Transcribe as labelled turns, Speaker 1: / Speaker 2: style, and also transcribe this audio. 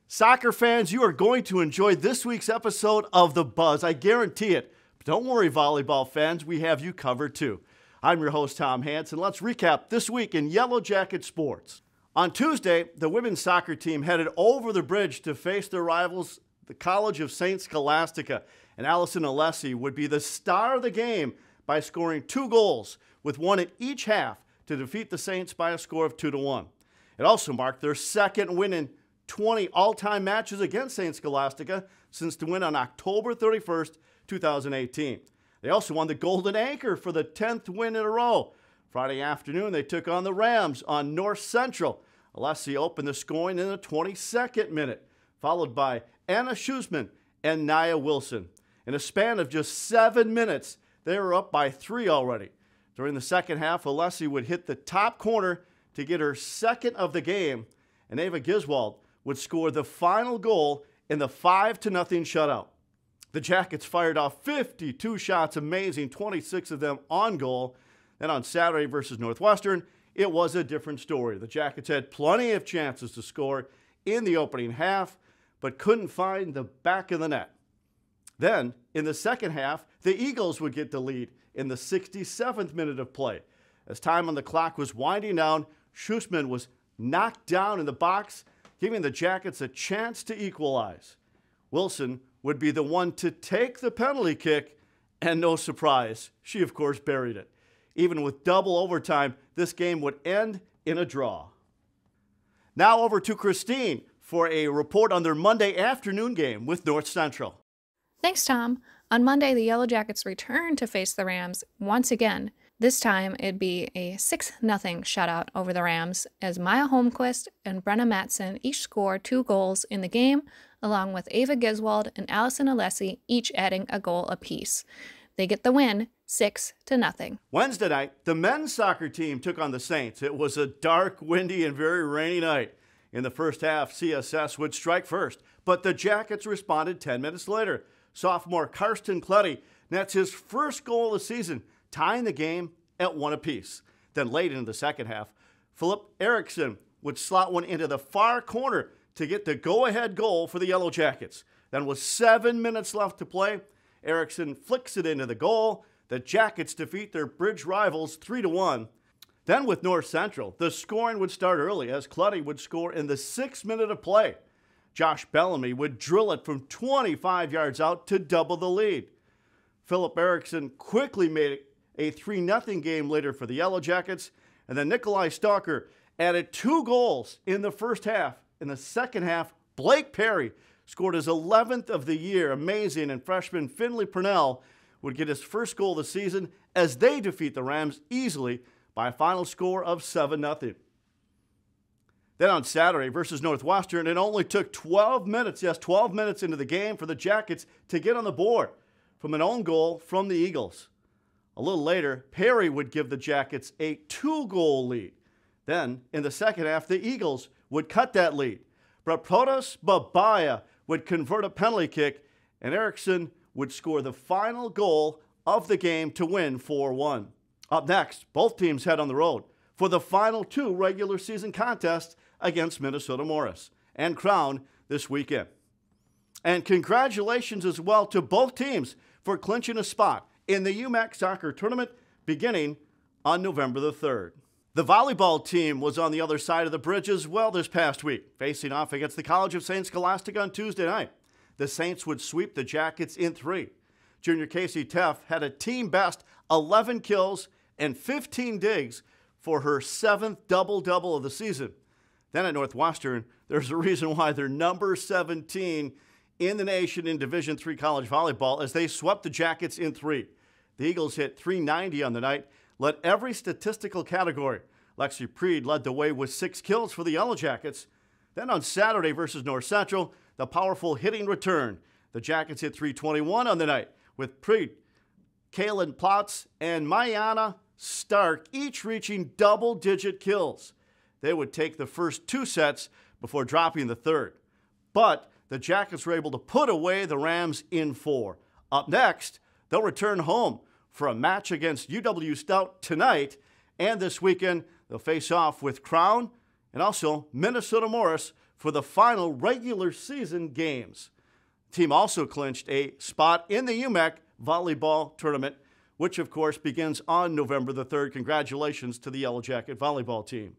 Speaker 1: Soccer fans, you are going to enjoy this week's episode of The Buzz. I guarantee it. But don't worry, volleyball fans. We have you covered too. I'm your host, Tom Hansen. Let's recap this week in Yellowjacket sports. On Tuesday, the women's soccer team headed over the bridge to face their rivals, the College of St. Scholastica. And Allison Alessi would be the star of the game by scoring 2 goals, with one in each half, to defeat the Saints by a score of 2-1. It also marked their second win in 20 all-time matches against St. Scholastica since the win on October 31st, 2018. They also won the Golden Anchor for the 10th win in a row. Friday afternoon, they took on the Rams on North Central. Alessi opened the scoring in the 22nd minute, followed by Anna Schusman and Nia Wilson. In a span of just 7 minutes, they were up by 3 already. During the second half, Alessi would hit the top corner to get her second of the game, and Ava Giswald would score the final goal in the 5-0 shutout. The Jackets fired off 52 shots, amazing, 26 of them on goal. Then on Saturday versus Northwestern, it was a different story. The Jackets had plenty of chances to score in the opening half, but couldn't find the back of the net. Then, in the second half, the Eagles would get the lead in the 67th minute of play. As time on the clock was winding down, Schusman was knocked down in the box, giving the Jackets a chance to equalize. Wilson would be the one to take the penalty kick, and no surprise, she of course buried it. Even with double overtime, this game would end in a draw. Now over to Christine for a report on their Monday afternoon game with North Central.
Speaker 2: Thanks, Tom. On Monday, the Yellowjackets returned to face the Rams once again. This time, it'd be a 6-0 shutout over the Rams as Maya Holmquist and Brenna Matson each scored 2 goals in the game, along with Ava Giswald and Allison Alessi each adding a goal apiece. They get the win, 6-0.
Speaker 1: Wednesday night, the men's soccer team took on the Saints. It was a dark, windy, and very rainy night. In the first half, CSS would strike first, but the Jackets responded 10 minutes later. Sophomore Karsten Kletty nets his first goal of the season, tying the game at 1 apiece. Then late into the second half, Philip Eriksson would slot one into the far corner to get the go-ahead goal for the Yellow Jackets. Then with 7 minutes left to play, Eriksson flicks it into the goal. The Jackets defeat their bridge rivals 3-1. Then with North Central, the scoring would start early as Kletty would score in the 6th minute of play. Josh Bellamy would drill it from 25 yards out to double the lead. Philip Eriksson quickly made it a 3-0 game later for the Yellow Jackets, and then Nikolai Stalker added 2 goals in the first half. In the second half, Blake Perry scored his 11th of the year, amazing, and freshman Finley Purnell would get his first goal of the season as they defeat the Rams easily by a final score of 7-0. Then on Saturday versus Northwestern, it only took 12 minutes, yes, 12 minutes into the game for the Jackets to get on the board from an own goal from the Eagles. A little later, Perry would give the Jackets a 2-goal lead. Then, in the second half, the Eagles would cut that lead. But Protas Babaya would convert a penalty kick, and Eriksson would score the final goal of the game to win 4-1. Up next, both teams head on the road for the final 2 regular season contests against Minnesota Morris and Crown this weekend. And congratulations as well to both teams for clinching a spot in the UMAC soccer tournament beginning on November the 3rd. The volleyball team was on the other side of the bridge as well this past week, facing off against the College of St. Scholastica on Tuesday night. The Saints would sweep the Jackets in 3. Junior Casey Teff had a team best 11 kills and 15 digs for her 7th double-double of the season. Then at Northwestern, there's a reason why they're number 17 in the nation in Division III college volleyball as they swept the Jackets in 3. The Eagles hit .390 on the night, led every statistical category. Lexi Preed led the way with 6 kills for the Yellow Jackets. Then on Saturday versus North Central, the powerful hitting return. The Jackets hit .321 on the night, with Preed Kaylin Plotz and Mayana Stark, each reaching double-digit kills. They would take the first 2 sets before dropping the third. But the Jackets were able to put away the Rams in 4. Up next, they'll return home for a match against UW Stout tonight, and this weekend they'll face off with Crown and also Minnesota Morris for the final regular season games. The team also clinched a spot in the UMAC volleyball tournament, which of course begins on November the 3rd. Congratulations to the Yellowjacket volleyball team.